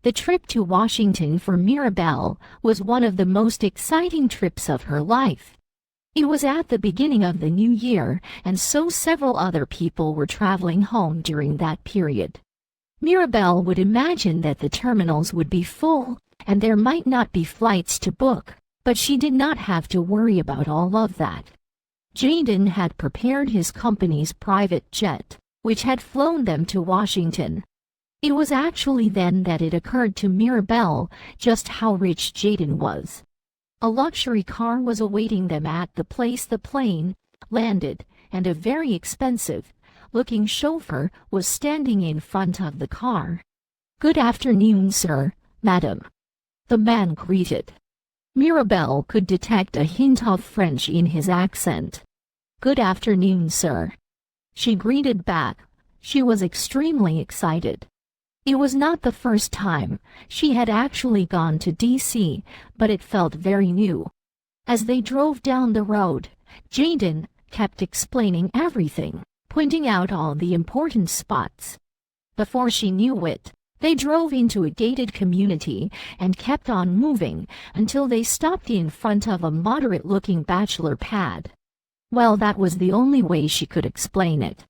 The trip to Washington for Mirabelle was one of the most exciting trips of her life. It was at the beginning of the new year, and so several other people were traveling home during that period. Mirabelle would imagine that the terminals would be full, and there might not be flights to book, but she did not have to worry about all of that. Jaden had prepared his company's private jet, which had flown them to Washington. It was actually then that it occurred to Mirabelle just how rich Jaden was. A luxury car was awaiting them at the place the plane landed, and a very expensive-looking chauffeur was standing in front of the car. "Good afternoon, sir, madam," the man greeted. Mirabelle could detect a hint of French in his accent. "Good afternoon, sir," she greeted back. She was extremely excited. It was not the first time she had actually gone to D.C., but it felt very new. As they drove down the road, Jaden kept explaining everything, pointing out all the important spots. Before she knew it, they drove into a gated community and kept on moving until they stopped in front of a moderate-looking bachelor pad. Well, that was the only way she could explain it.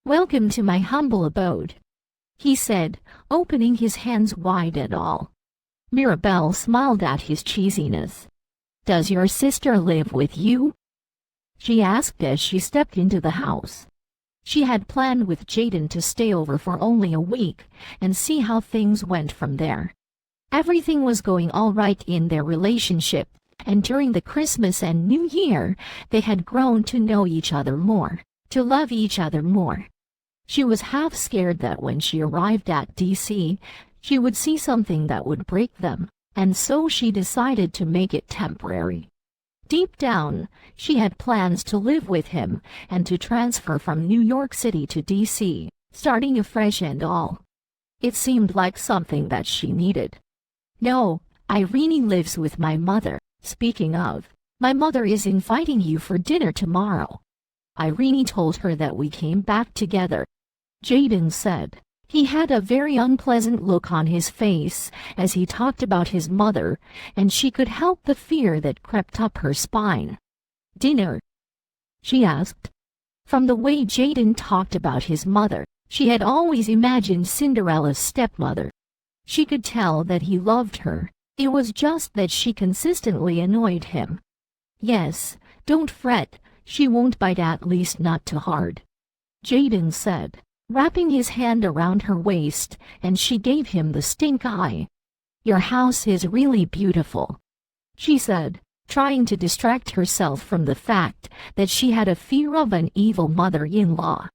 "Welcome to my humble abode," he said, opening his hands wide and all. Mirabelle smiled at his cheesiness. "Does your sister live with you?" she asked as she stepped into the house. She had planned with Jaden to stay over for only a week and see how things went from there. Everything was going all right in their relationship, and during the Christmas and New Year, they had grown to know each other more, to love each other more. She was half scared that when she arrived at D.C., she would see something that would break them, and so she decided to make it temporary. Deep down, she had plans to live with him and to transfer from New York City to D.C., starting afresh and all. It seemed like something that she needed. "No, Irene lives with my mother. Speaking of, my mother is inviting you for dinner tomorrow." Irene told her that we came back together, Jaden said. He had a very unpleasant look on his face as he talked about his mother, and she could help the fear that crept up her spine. "Dinner?" she asked. From the way Jaden talked about his mother, she had always imagined Cinderella's stepmother. She could tell that he loved her. It was just that she consistently annoyed him. "Yes, don't fret, she won't bite, at least not too hard," Jaden said, wrapping his hand around her waist, and she gave him the stink eye. "Your house is really beautiful," she said, trying to distract herself from the fact that she had a fear of an evil mother-in-law.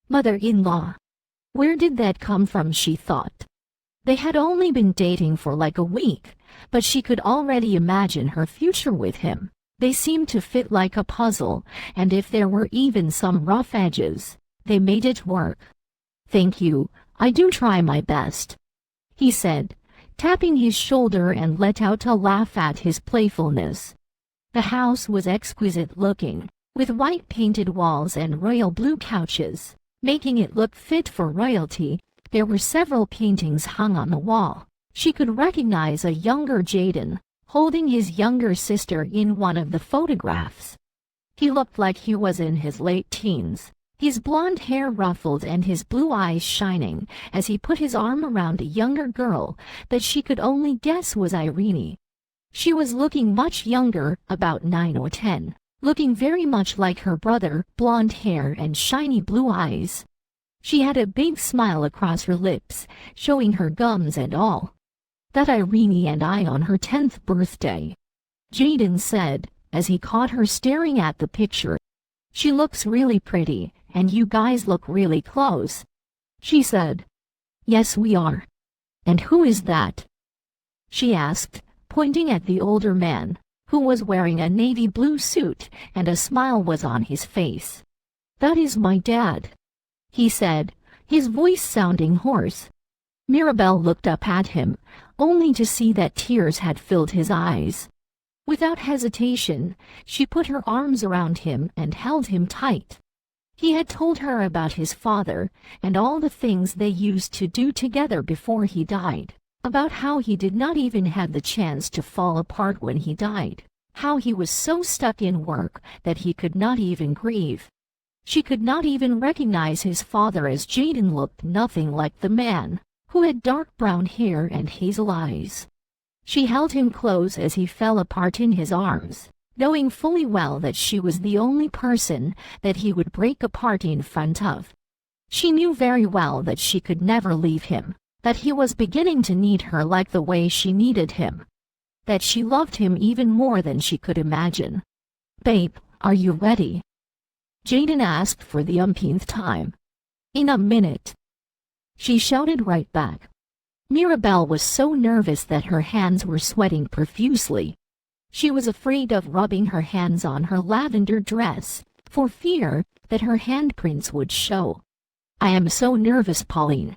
Mother-in-law? Where did that come from, she thought. They had only been dating for like a week, but she could already imagine her future with him. They seemed to fit like a puzzle, and if there were even some rough edges, they made it work. "Thank you, I do try my best," he said, tapping his shoulder, and let out a laugh at his playfulness. The house was exquisite looking, with white painted walls and royal blue couches, making it look fit for royalty. There were several paintings hung on the wall. She could recognize a younger Jaden, holding his younger sister in one of the photographs. He looked like he was in his late teens, his blonde hair ruffled and his blue eyes shining, as he put his arm around a younger girl that she could only guess was Irene. She was looking much younger, about 9 or 10, looking very much like her brother, blonde hair and shiny blue eyes. She had a big smile across her lips, showing her gums and all. "That Irene and I on her 10th birthday," Jaden said, as he caught her staring at the picture. "She looks really pretty, and you guys look really close," she said. "Yes, we are." "And who is that?" she asked, pointing at the older man, who was wearing a navy blue suit, and a smile was on his face. "That is my dad," he said, his voice sounding hoarse. Mirabelle looked up at him, only to see that tears had filled his eyes. Without hesitation, she put her arms around him and held him tight. He had told her about his father and all the things they used to do together before he died. about how he did not even have the chance to fall apart when he died, how he was so stuck in work that he could not even grieve. She could not even recognize his father, as Jaden looked nothing like the man, who had dark brown hair and hazel eyes. She held him close as he fell apart in his arms, knowing fully well that she was the only person that he would break apart in front of. She knew very well that she could never leave him, that he was beginning to need her like the way she needed him, that she loved him even more than she could imagine. "Babe, are you ready?" Jaden asked for the umpteenth time. "In a minute," she shouted right back. Mirabelle was so nervous that her hands were sweating profusely. She was afraid of rubbing her hands on her lavender dress, for fear that her handprints would show. "I am so nervous, Pauline,"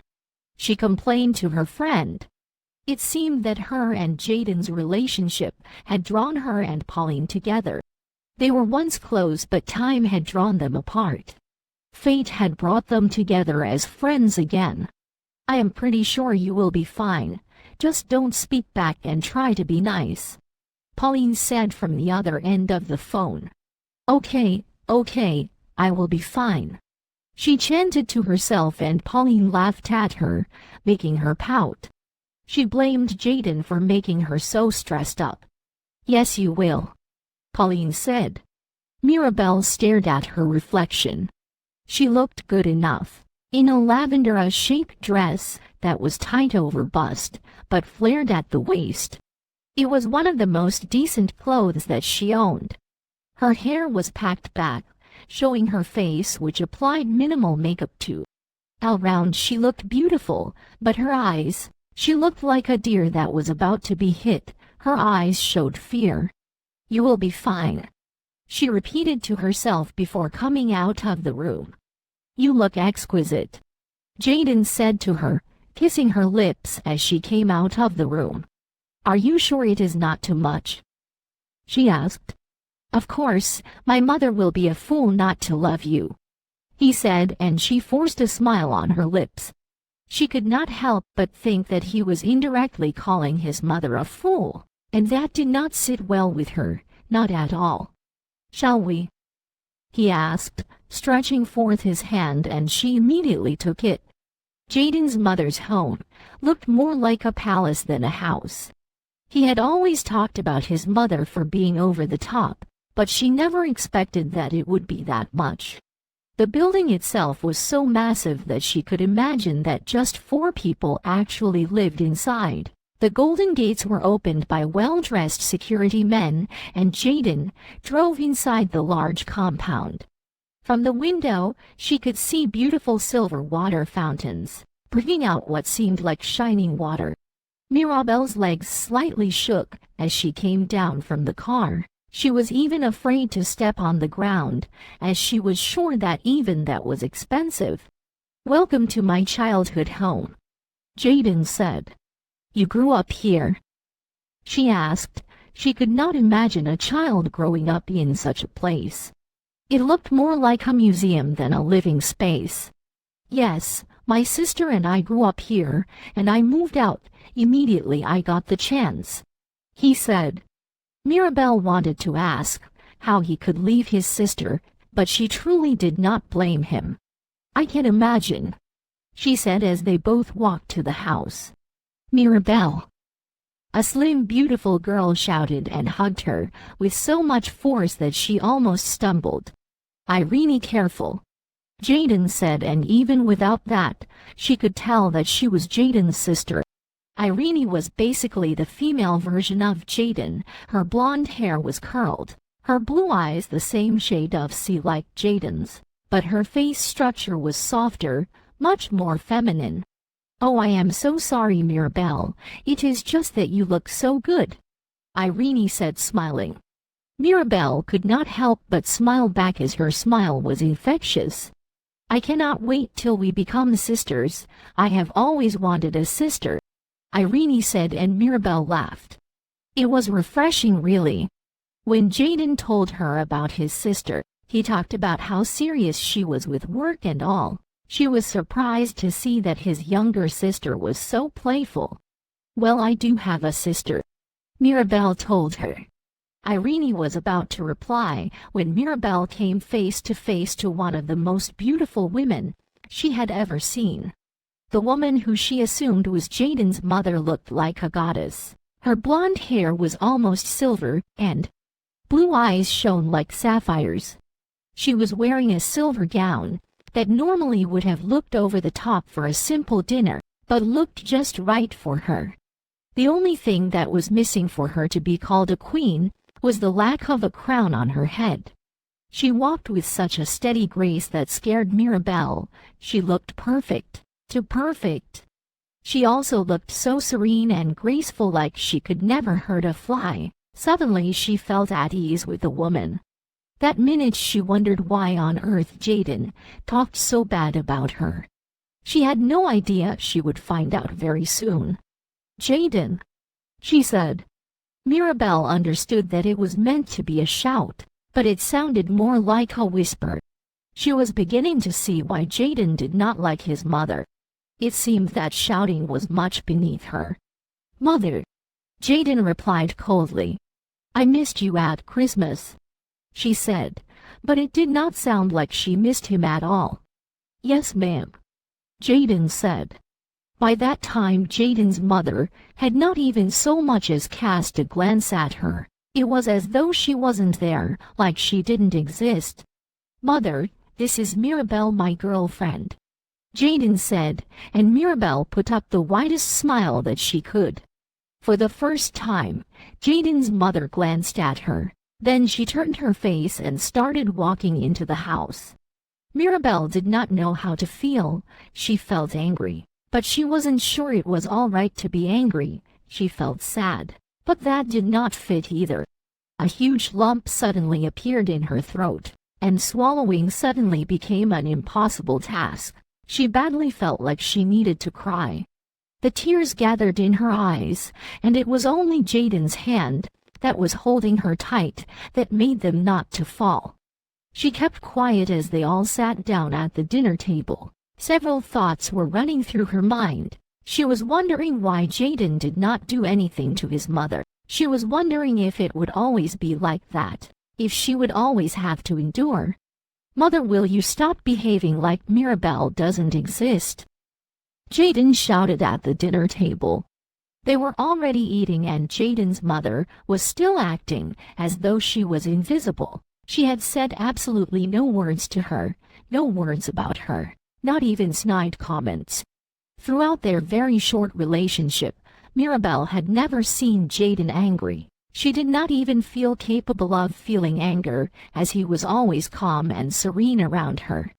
she complained to her friend. It seemed that her and Jaden's relationship had drawn her and Pauline together. They were once close, but time had drawn them apart. Fate had brought them together as friends again. "I am pretty sure you will be fine. Just don't speak back and try to be nice," Pauline said from the other end of the phone. Okay, I will be fine," she chanted to herself, and Pauline laughed at her, making her pout. She blamed Jaden for making her so stressed up. "Yes, you will," Pauline said. Mirabelle stared at her reflection. She looked good enough, in a lavender-shaped dress that was tight over bust, but flared at the waist. It was one of the most decent clothes that she owned. Her hair was packed back, showing her face, which applied minimal makeup to. All round she looked beautiful, but her eyes, she looked like a deer that was about to be hit. Her eyes showed fear. "You will be fine," she repeated to herself before coming out of the room. "You look exquisite," Jaden said to her, kissing her lips as she came out of the room. "Are you sure it is not too much?" she asked. "Of course, my mother will be a fool not to love you," he said, and she forced a smile on her lips. She could not help but think that he was indirectly calling his mother a fool, and that did not sit well with her, not at all. "Shall we?" he asked, stretching forth his hand, and she immediately took it. Jaden's mother's home looked more like a palace than a house. He had always talked about his mother for being over the top, but she never expected that it would be that much. The building itself was so massive that she could imagine that just 4 people actually lived inside. The golden gates were opened by well-dressed security men, and Jaden drove inside the large compound. From the window, she could see beautiful silver water fountains, bringing out what seemed like shining water. Mirabelle's legs slightly shook as she came down from the car. She was even afraid to step on the ground, as she was sure that even that was expensive. "Welcome to my childhood home," Jaden said. "You grew up here?" she asked. She could not imagine a child growing up in such a place. It looked more like a museum than a living space. "Yes, my sister and I grew up here, and I moved out immediately I got the chance," he said. Mirabelle wanted to ask how he could leave his sister, but she truly did not blame him. "I can imagine," she said as they both walked to the house. "Mirabelle!" A slim, beautiful girl shouted and hugged her with so much force that she almost stumbled. "Irene, careful," Jaden said, and even without that, she could tell that she was Jaden's sister. Irene was basically the female version of Jaden. Her blonde hair was curled, her blue eyes the same shade of sea like Jaden's, but her face structure was softer, much more feminine. "Oh, I am so sorry, Mirabelle. It is just that you look so good," Irene said, smiling. Mirabelle could not help but smile back, as her smile was infectious. "I cannot wait till we become sisters. I have always wanted a sister," Irene said, and Mirabelle laughed. It was refreshing, really. When Jaden told her about his sister, he talked about how serious she was with work and all. She was surprised to see that his younger sister was so playful. "Well, I do have a sister," Mirabelle told her. Irene was about to reply when Mirabelle came face to face to one of the most beautiful women she had ever seen. The woman who she assumed was Jaden's mother looked like a goddess. Her blonde hair was almost silver, and blue eyes shone like sapphires. She was wearing a silver gown that normally would have looked over the top for a simple dinner, but looked just right for her. The only thing that was missing for her to be called a queen was the lack of a crown on her head. She walked with such a steady grace that scared Mirabelle. She looked perfect, too perfect. She also looked so serene and graceful, like she could never hurt a fly. Suddenly she felt at ease with the woman. That minute she wondered why on earth Jaden talked so bad about her. She had no idea she would find out very soon. "Jaden," she said. Mirabelle understood that it was meant to be a shout, but it sounded more like a whisper. She was beginning to see why Jaden did not like his mother. It seemed that shouting was much beneath her. "Mother," Jaden replied coldly. "I missed you at Christmas," she said, but it did not sound like she missed him at all. "Yes, ma'am," Jaden said. By that time Jaden's mother had not even so much as cast a glance at her. It was as though she wasn't there, like she didn't exist. "Mother, this is Mirabelle, my girlfriend," Jaden said, and Mirabelle put up the widest smile that she could. For the first time, Jaden's mother glanced at her. Then she turned her face and started walking into the house. Mirabelle did not know how to feel. She felt angry, but she wasn't sure it was all right to be angry. She felt sad, but that did not fit either. A huge lump suddenly appeared in her throat, and swallowing suddenly became an impossible task. She badly felt like she needed to cry. The tears gathered in her eyes, and it was only Jaden's hand that was holding her tight that made them not to fall. She kept quiet as they all sat down at the dinner table. Several thoughts were running through her mind. She was wondering why Jaden did not do anything to his mother. She was wondering if it would always be like that, if she would always have to endure. "Mother, will you stop behaving like Mirabelle doesn't exist?" Jaden shouted at the dinner table. They were already eating, and Jaden's mother was still acting as though she was invisible. She had said absolutely no words to her, no words about her, not even snide comments. Throughout their very short relationship, Mirabelle had never seen Jaden angry. She did not even feel capable of feeling anger, as he was always calm and serene around her.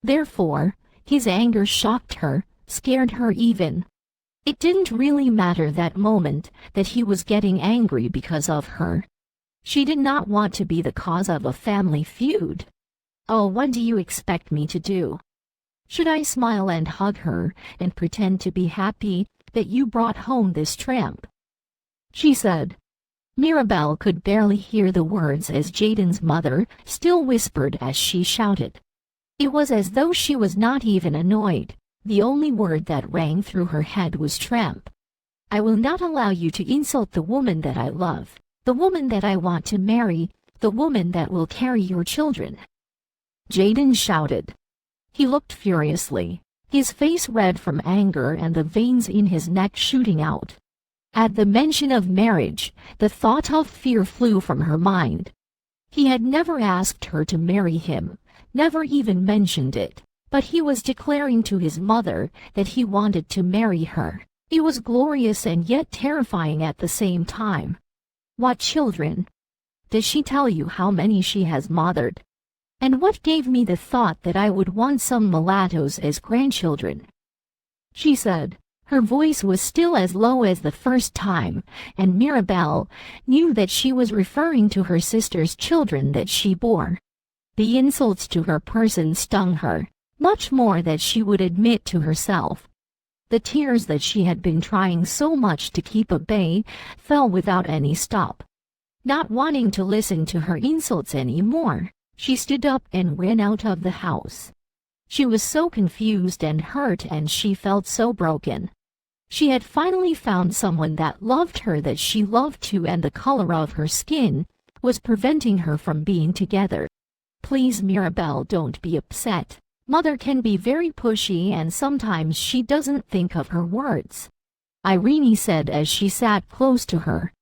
Therefore, his anger shocked her, scared her even. It didn't really matter that moment that he was getting angry because of her. She did not want to be the cause of a family feud. "Oh, what do you expect me to do? Should I smile and hug her and pretend to be happy that you brought home this tramp?" she said. Mirabelle could barely hear the words as Jaden's mother still whispered as she shouted. It was as though she was not even annoyed. The only word that rang through her head was tramp. "I will not allow you to insult the woman that I love, the woman that I want to marry, the woman that will carry your children," Jaden shouted. He looked furiously, his face red from anger and the veins in his neck shooting out. At the mention of marriage, the thought of fear flew from her mind. He had never asked her to marry him, never even mentioned it, but he was declaring to his mother that he wanted to marry her. It was glorious and yet terrifying at the same time. "What children? Did she tell you how many she has mothered? And what gave me the thought that I would want some mulattoes as grandchildren?" she said. Her voice was still as low as the first time, and Mirabelle knew that she was referring to her sister's children that she bore. The insults to her person stung her, much more than she would admit to herself. The tears that she had been trying so much to keep at bay fell without any stop. Not wanting to listen to her insults anymore, she stood up and ran out of the house. She was so confused and hurt, and she felt so broken. She had finally found someone that loved her, that she loved too, and the color of her skin was preventing her from being together. Please, Mirabelle, don't be upset. Mother can be very pushy and sometimes she doesn't think of her words, Irene said as she sat close to her.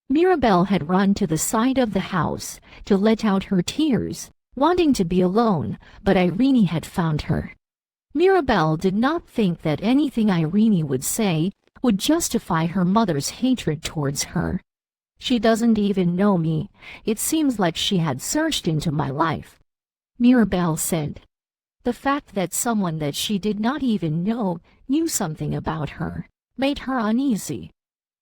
Mirabelle had run to the side of the house to let out her tears, wanting to be alone, but Irene had found her. Mirabelle did not think that anything Irene would say would justify her mother's hatred towards her. She doesn't even know me. It seems like she had searched into my life, Mirabelle said. The fact that someone that she did not even know knew something about her made her uneasy.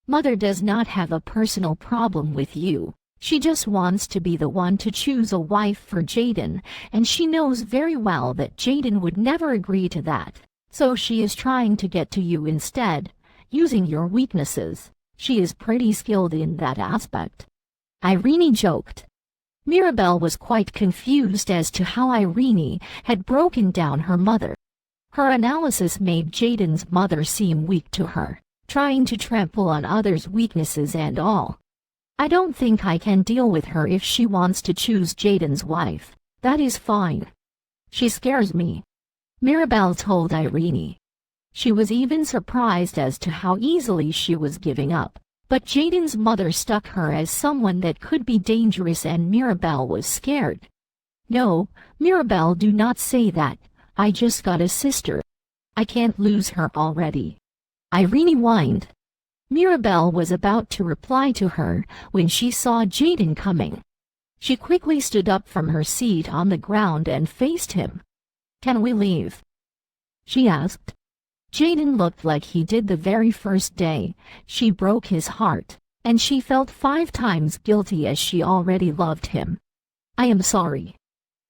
Mother does not have a personal problem with you. She just wants to be the one to choose a wife for Jaden, and she knows very well that Jaden would never agree to that. So she is trying to get to you instead, using your weaknesses. She is pretty skilled in that aspect, Irene joked. Mirabelle was quite confused as to how Irene had broken down her mother. Her analysis made Jaden's mother seem weak to her, trying to trample on others' weaknesses and all. I don't think I can deal with her if she wants to choose Jaden's wife. That is fine. She scares me, Mirabelle told Irene. She was even surprised as to how easily she was giving up. But Jaden's mother stuck her as someone that could be dangerous and Mirabelle was scared. No, Mirabelle, do not say that. I just got a sister. I can't lose her already, Irene whined. Mirabelle was about to reply to her when she saw Jaden coming. She quickly stood up from her seat on the ground and faced him. Can we leave? She asked. Jaden looked like he did the very first day she broke his heart, and she felt 5 times guilty as she already loved him. I am sorry.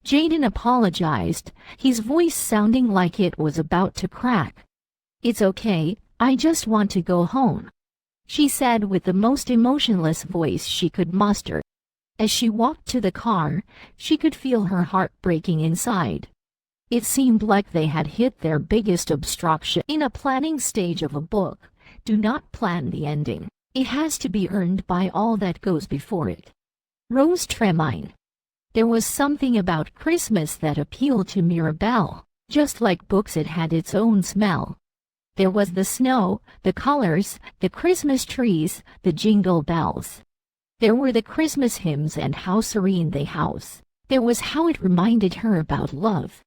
Jaden apologized, his voice sounding like it was about to crack. It's okay, I just want to go home, she said with the most emotionless voice she could muster. As she walked to the car, she could feel her heart breaking inside. It seemed like they had hit their biggest obstruction. In a planning stage of a book, do not plan the ending. It has to be earned by all that goes before it. Rose Tremaine. There was something about Christmas that appealed to Mirabelle. Just like books, it had its own smell. There was the snow, the colors, the Christmas trees, the jingle bells. There were the Christmas hymns and how serene the house. There was how it reminded her about love.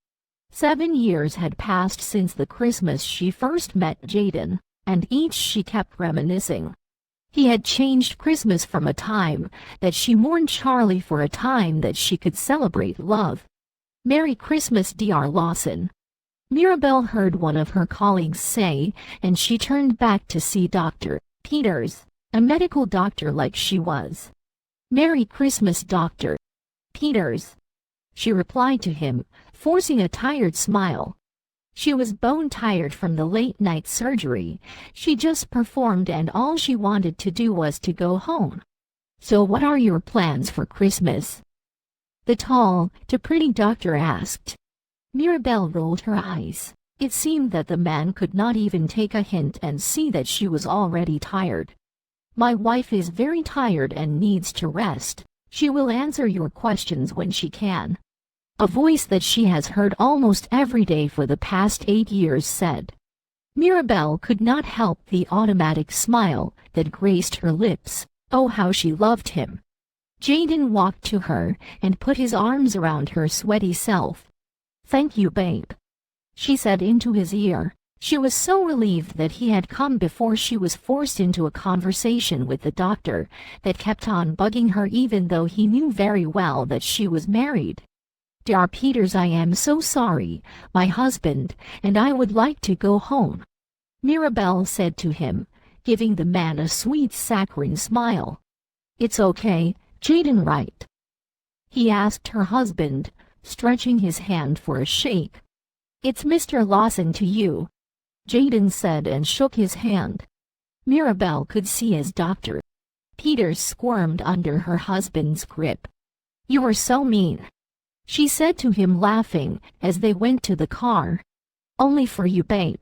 7 years had passed since the Christmas she first met Jaden, and each she kept reminiscing. He had changed Christmas from a time that she mourned Charlie for a time that she could celebrate love. Merry Christmas, Dr. Lawson, Mirabelle heard one of her colleagues say, and she turned back to see Dr. Peters, a medical doctor like she was. Merry Christmas, Dr. Peters, she replied to him, forcing a tired smile. She was bone-tired from the late-night surgery she just performed, and all she wanted to do was to go home. So what are your plans for Christmas? The tall, pretty doctor asked. Mirabelle rolled her eyes. It seemed that the man could not even take a hint and see that she was already tired. My wife is very tired and needs to rest. She will answer your questions when she can. A voice that she has heard almost every day for the past 8 years said. Mirabelle could not help the automatic smile that graced her lips. Oh, how she loved him. Jaden walked to her and put his arms around her sweaty self. Thank you, babe, she said into his ear. She was so relieved that he had come before she was forced into a conversation with the doctor that kept on bugging her, even though he knew very well that she was married. Dr. Peters, I am so sorry, my husband and I would like to go home, Mirabelle said to him, giving the man a sweet saccharine smile. It's okay, Jaden, right? He asked her husband, stretching his hand for a shake. It's Mr. Lawson to you, Jaden said and shook his hand. Mirabelle could see as Dr. Peters squirmed under her husband's grip. You are so mean, she said to him, laughing as they went to the car. Only for you, babe,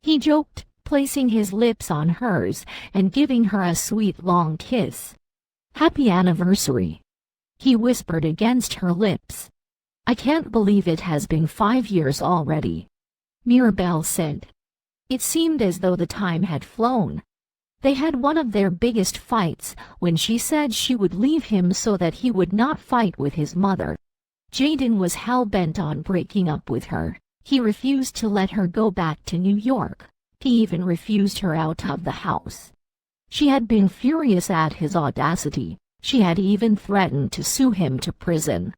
he joked, placing his lips on hers and giving her a sweet long kiss. "Happy anniversary," he whispered against her lips. "I can't believe it has been 5 years already," Mirabelle said. It seemed as though the time had flown. They had one of their biggest fights when she said she would leave him so that he would not fight with his mother. Jaden was hell-bent on breaking up with her. He refused to let her go back to New York. He even refused her out of the house. She had been furious at his audacity. She had even threatened to sue him to prison.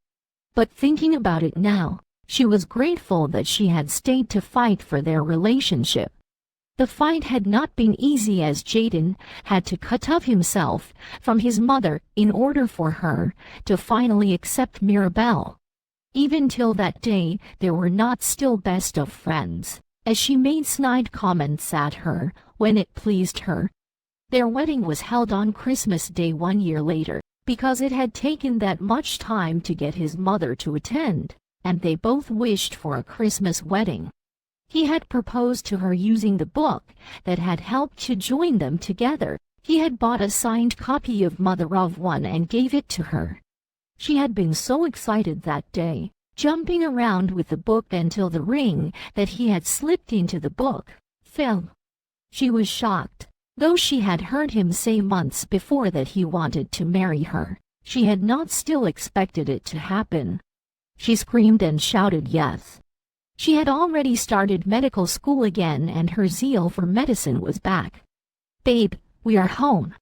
But thinking about it now, she was grateful that she had stayed to fight for their relationship. The fight had not been easy, as Jaden had to cut off himself from his mother in order for her to finally accept Mirabelle. Even till that day, they were not still best of friends, as she made snide comments at her when it pleased her. Their wedding was held on Christmas Day 1 year later, because it had taken that much time to get his mother to attend, and they both wished for a Christmas wedding. He had proposed to her using the book that had helped to join them together. He had bought a signed copy of Mother of One and gave it to her. She had been so excited that day, jumping around with the book until the ring that he had slipped into the book fell. She was shocked. Though she had heard him say months before that he wanted to marry her, she had not still expected it to happen. She screamed and shouted yes. She had already started medical school again, and her zeal for medicine was back. "Babe, we are home,"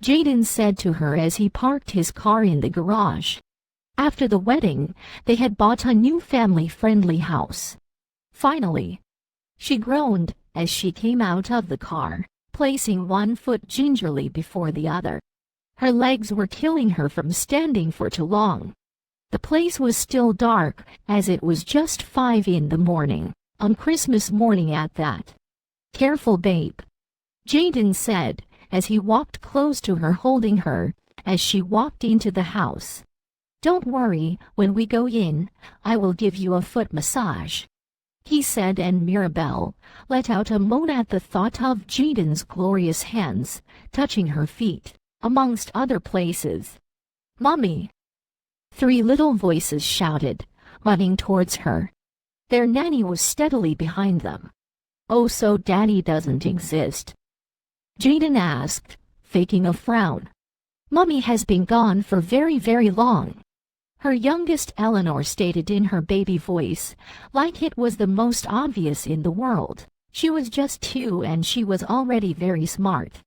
Jaden said to her as he parked his car in the garage. After the wedding, they had bought a new family-friendly house. "Finally," she groaned as she came out of the car, placing one foot gingerly before the other. Her legs were killing her from standing for too long. The place was still dark, as it was just 5 in the morning, on Christmas morning at that. "Careful, babe," Jaden said, as he walked close to her, holding her as she walked into the house. "Don't worry, when we go in, I will give you a foot massage," he said, and Mirabelle let out a moan at the thought of Jaden's glorious hands touching her feet, amongst other places. "Mommy!" 3 little voices shouted, running towards her. Their nanny was steadily behind them. "Oh, so Daddy doesn't exist?" Jaden asked, faking a frown. "Mommy has been gone for very, very long," her youngest Eleanor stated in her baby voice, like it was the most obvious in the world. She was just 2 and she was already very smart.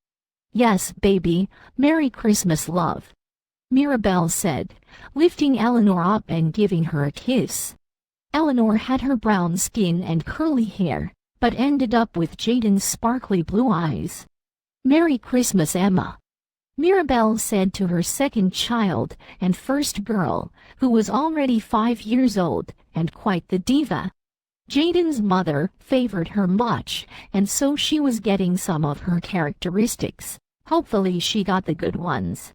"Yes, baby, Merry Christmas, love," Mirabelle said, lifting Eleanor up and giving her a kiss. Eleanor had her brown skin and curly hair, but ended up with Jaden's sparkly blue eyes. "Merry Christmas, Emma," Mirabelle said to her second child and first girl, who was already 5 years old and quite the diva. Jaden's mother favored her much, and so she was getting some of her characteristics. Hopefully she got the good ones.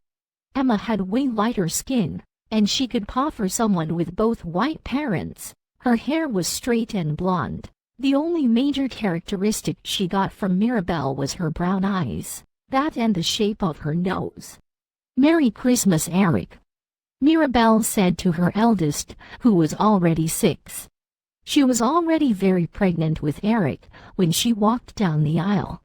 Emma had way lighter skin, and she could paw for someone with both white parents. Her hair was straight and blonde. The only major characteristic she got from Mirabelle was her brown eyes, that and the shape of her nose. "Merry Christmas, Eric," Mirabelle said to her eldest, who was already 6. She was already very pregnant with Eric when she walked down the aisle.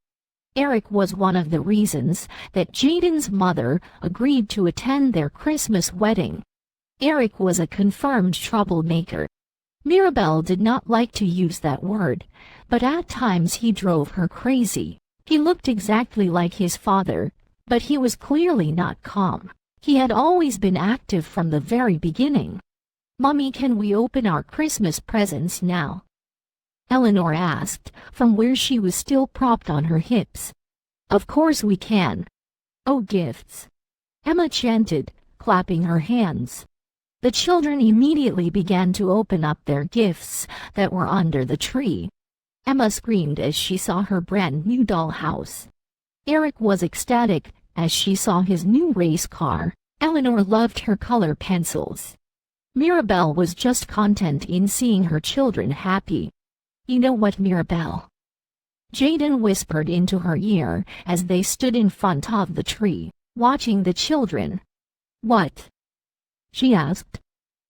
Eric was one of the reasons that Jaden's mother agreed to attend their Christmas wedding. Eric was a confirmed troublemaker. Mirabelle did not like to use that word, but at times he drove her crazy. He looked exactly like his father, but he was clearly not calm. He had always been active from the very beginning. "Mommy, can we open our Christmas presents now?" Eleanor asked, from where she was still propped on her hips. "Of course we can." "Oh, gifts," Emma chanted, clapping her hands. The children immediately began to open up their gifts that were under the tree. Emma screamed as she saw her brand new dollhouse. Eric was ecstatic as she saw his new race car. Eleanor loved her color pencils. Mirabelle was just content in seeing her children happy. "You know what, Mirabelle?" Jaden whispered into her ear as they stood in front of the tree, watching the children. "What?" she asked.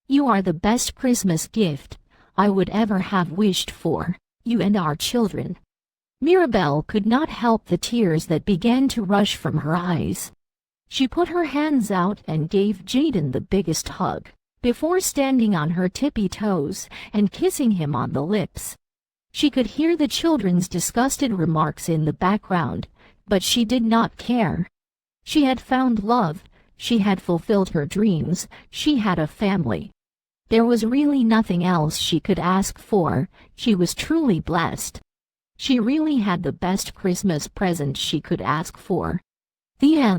"You are the best Christmas gift I would ever have wished for, you and our children." Mirabelle could not help the tears that began to rush from her eyes. She put her hands out and gave Jaden the biggest hug, before standing on her tippy toes and kissing him on the lips. She could hear the children's disgusted remarks in the background, but she did not care. She had found love, she had fulfilled her dreams, she had a family. There was really nothing else she could ask for. She was truly blessed. She really had the best Christmas present she could ask for. The end.